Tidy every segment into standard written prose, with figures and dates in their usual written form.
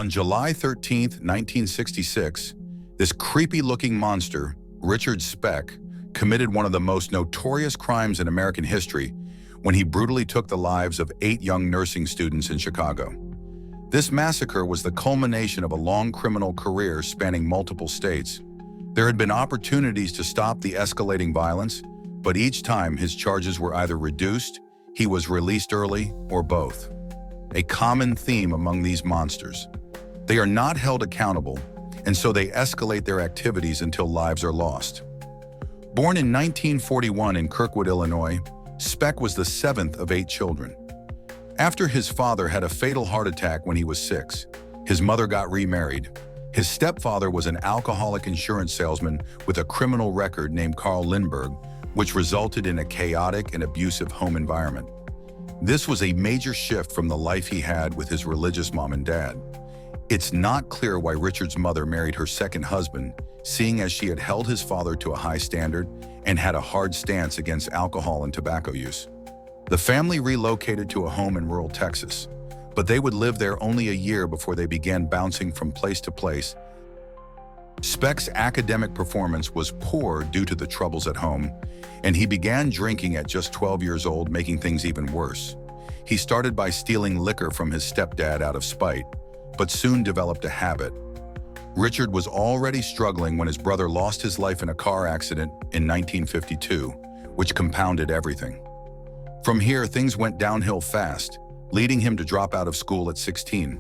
On July 13th, 1966, this creepy-looking monster, Richard Speck, committed one of the most notorious crimes in American history when he brutally took the lives of 8 young nursing students in Chicago. This massacre was the culmination of a long criminal career spanning multiple states. There had been opportunities to stop the escalating violence, but each time his charges were either reduced, he was released early, or both. A common theme among these monsters: they are not held accountable, and so they escalate their activities until lives are lost. Born in 1941 in Kirkwood, Illinois, Speck was the 7th of 8 children. After his father had a fatal heart attack when he was 6, his mother got remarried. His stepfather was an alcoholic insurance salesman with a criminal record named Carl Lindbergh, which resulted in a chaotic and abusive home environment. This was a major shift from the life he had with his religious mom and dad. It's not clear why Richard's mother married her second husband, seeing as she had held his father to a high standard and had a hard stance against alcohol and tobacco use. The family relocated to a home in rural Texas, but they would live there only a year before they began bouncing from place to place. Speck's academic performance was poor due to the troubles at home, and he began drinking at just 12 years old, making things even worse. He started by stealing liquor from his stepdad out of spite, but soon developed a habit. Richard was already struggling when his brother lost his life in a car accident in 1952, which compounded everything. From here, things went downhill fast, leading him to drop out of school at 16.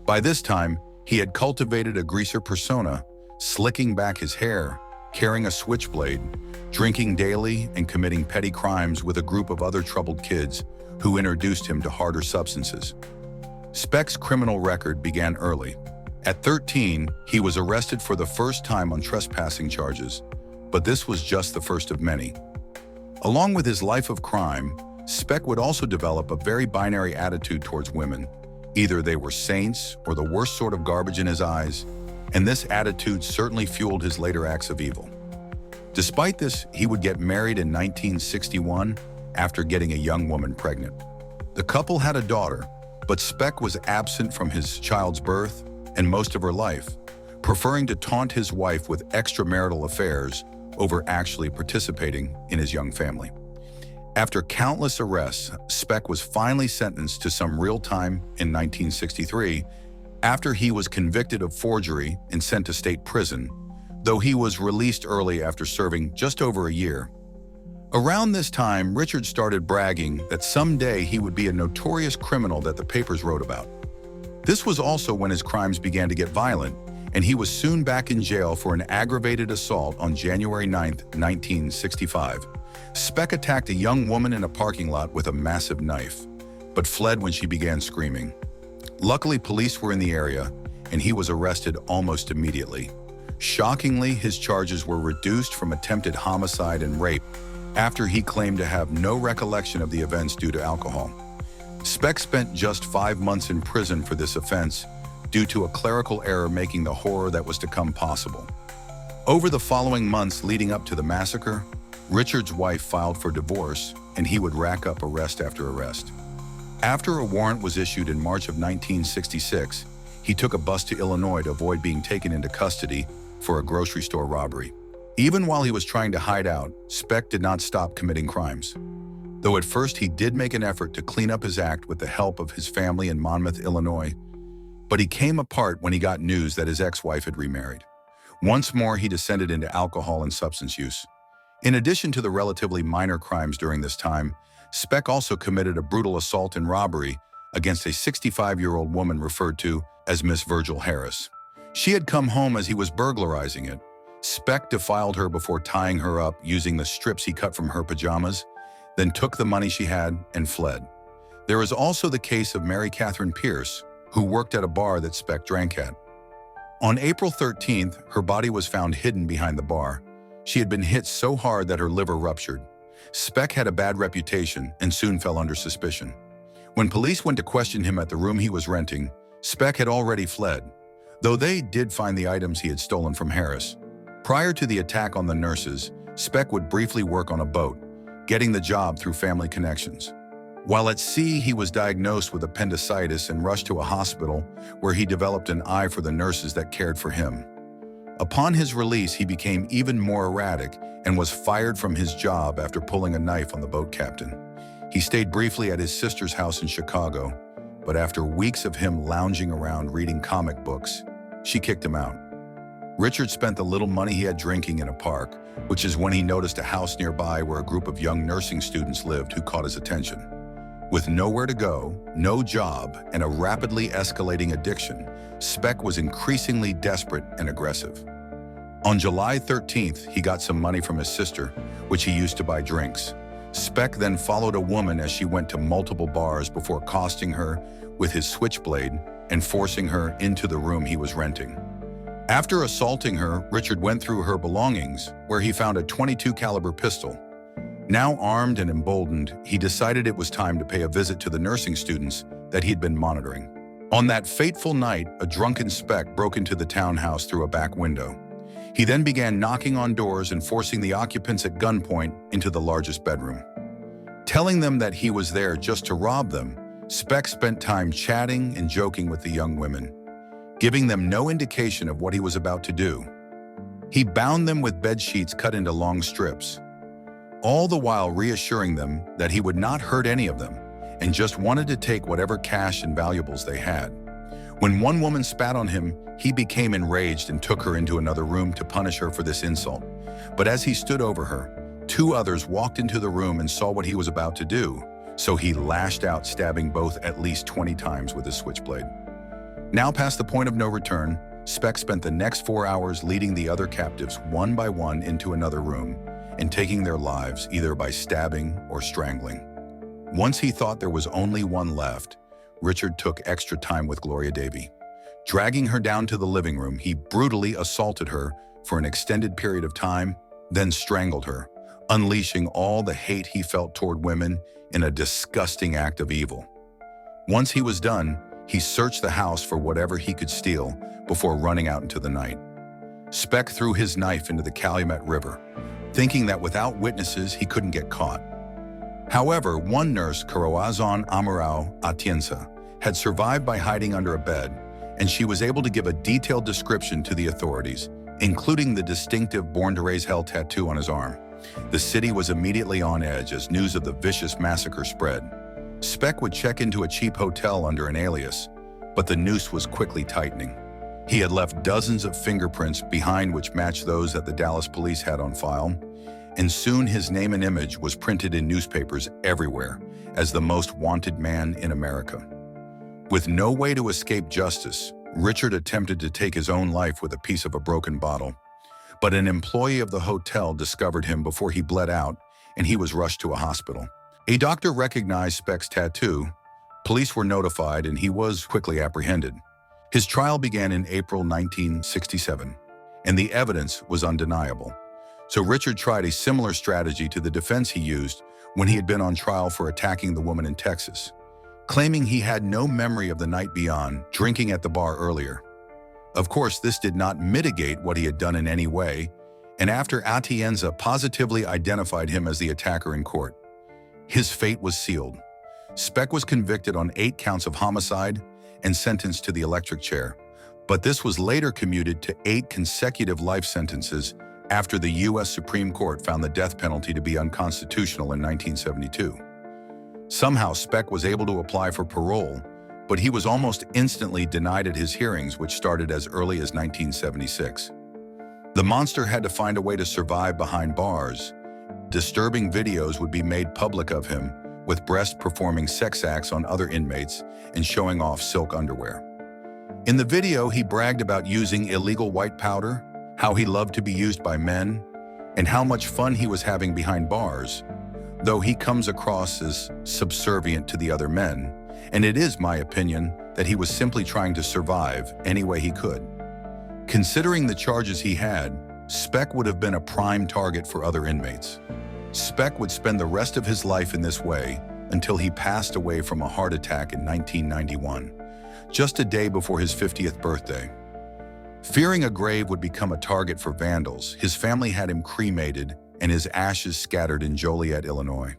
By this time, he had cultivated a greaser persona, slicking back his hair, carrying a switchblade, drinking daily, and committing petty crimes with a group of other troubled kids who introduced him to harder substances. Speck's criminal record began early. At 13, he was arrested for the first time on trespassing charges, but this was just the first of many. Along with his life of crime, Speck would also develop a very binary attitude towards women. Either they were saints or the worst sort of garbage in his eyes, and this attitude certainly fueled his later acts of evil. Despite this, he would get married in 1961 after getting a young woman pregnant. The couple had a daughter, but Speck was absent from his child's birth and most of her life, preferring to taunt his wife with extramarital affairs over actually participating in his young family. After countless arrests, Speck was finally sentenced to some real time in 1963 after he was convicted of forgery and sent to state prison, though he was released early after serving just over a year. Around this time, Richard started bragging that someday he would be a notorious criminal that the papers wrote about. This was also when his crimes began to get violent, and he was soon back in jail for an aggravated assault on January 9, 1965. Speck attacked a young woman in a parking lot with a massive knife, but fled when she began screaming. Luckily, police were in the area, and he was arrested almost immediately. Shockingly, his charges were reduced from attempted homicide and rape after he claimed to have no recollection of the events due to alcohol. Speck spent just 5 months in prison for this offense due to a clerical error making the horror that was to come possible. Over the following months leading up to the massacre, Richard's wife filed for divorce, and he would rack up arrest after arrest. After a warrant was issued in March of 1966, he took a bus to Illinois to avoid being taken into custody for a grocery store robbery. Even while he was trying to hide out, Speck did not stop committing crimes. Though at first he did make an effort to clean up his act with the help of his family in Monmouth, Illinois, but he came apart when he got news that his ex-wife had remarried. Once more, he descended into alcohol and substance use. In addition to the relatively minor crimes during this time, Speck also committed a brutal assault and robbery against a 65-year-old woman referred to as Miss Virgil Harris. She had come home as he was burglarizing it. Speck defiled her before tying her up using the strips he cut from her pajamas, then took the money she had and fled. There is also the case of Mary Catherine Pierce, who worked at a bar that Speck drank at. On April 13th, her body was found hidden behind the bar. She had been hit so hard that her liver ruptured. Speck had a bad reputation and soon fell under suspicion. When police went to question him at the room he was renting, Speck had already fled, though they did find the items he had stolen from Harris. Prior to the attack on the nurses, Speck would briefly work on a boat, getting the job through family connections. While at sea, he was diagnosed with appendicitis and rushed to a hospital where he developed an eye for the nurses that cared for him. Upon his release, he became even more erratic and was fired from his job after pulling a knife on the boat captain. He stayed briefly at his sister's house in Chicago, but after weeks of him lounging around reading comic books, she kicked him out. Richard spent the little money he had drinking in a park, which is when he noticed a house nearby where a group of young nursing students lived who caught his attention. With nowhere to go, no job, and a rapidly escalating addiction, Speck was increasingly desperate and aggressive. On July 13th, he got some money from his sister, which he used to buy drinks. Speck then followed a woman as she went to multiple bars before accosting her with his switchblade and forcing her into the room he was renting. After assaulting her, Richard went through her belongings, where he found a .22 caliber pistol. Now armed and emboldened, he decided it was time to pay a visit to the nursing students that he'd been monitoring. On that fateful night, a drunken Speck broke into the townhouse through a back window. He then began knocking on doors and forcing the occupants at gunpoint into the largest bedroom. Telling them that he was there just to rob them, Speck spent time chatting and joking with the young women, giving them no indication of what he was about to do. He bound them with bed sheets cut into long strips, all the while reassuring them that he would not hurt any of them and just wanted to take whatever cash and valuables they had. When one woman spat on him, he became enraged and took her into another room to punish her for this insult. But as he stood over her, two others walked into the room and saw what he was about to do, so he lashed out, stabbing both at least 20 times with his switchblade. Now past the point of no return, Speck spent the next 4 hours leading the other captives one by one into another room and taking their lives either by stabbing or strangling. Once he thought there was only one left, Richard took extra time with Gloria Davy. Dragging her down to the living room, he brutally assaulted her for an extended period of time, then strangled her, unleashing all the hate he felt toward women in a disgusting act of evil. Once he was done, he searched the house for whatever he could steal before running out into the night. Speck threw his knife into the Calumet River, thinking that without witnesses he couldn't get caught. However, one nurse, Corazon Amorao Atienza, had survived by hiding under a bed, and she was able to give a detailed description to the authorities, including the distinctive Born to Raise Hell tattoo on his arm. The city was immediately on edge as news of the vicious massacre spread. Speck would check into a cheap hotel under an alias, but the noose was quickly tightening. He had left dozens of fingerprints behind which matched those that the Dallas police had on file, and soon his name and image was printed in newspapers everywhere as the most wanted man in America. With no way to escape justice, Richard attempted to take his own life with a piece of a broken bottle, but an employee of the hotel discovered him before he bled out, and he was rushed to a hospital. A doctor recognized Speck's tattoo, police were notified, and he was quickly apprehended. His trial began in April 1967, and the evidence was undeniable. So Richard tried a similar strategy to the defense he used when he had been on trial for attacking the woman in Texas, claiming he had no memory of the night beyond, drinking at the bar earlier. Of course, this did not mitigate what he had done in any way, and after Atienza positively identified him as the attacker in court, his fate was sealed. Speck was convicted on 8 counts of homicide and sentenced to the electric chair, but this was later commuted to 8 consecutive life sentences after the U.S. Supreme Court found the death penalty to be unconstitutional in 1972. Somehow, Speck was able to apply for parole, but he was almost instantly denied at his hearings, which started as early as 1976. The monster had to find a way to survive behind bars. Disturbing videos would be made public of him, with breasts performing sex acts on other inmates and showing off silk underwear. In the video, he bragged about using illegal white powder, how he loved to be used by men, and how much fun he was having behind bars, though he comes across as subservient to the other men, and it is my opinion that he was simply trying to survive any way he could. Considering the charges he had, Speck would have been a prime target for other inmates. Speck would spend the rest of his life in this way until he passed away from a heart attack in 1991, just a day before his 50th birthday. Fearing a grave would become a target for vandals, his family had him cremated and his ashes scattered in Joliet, Illinois.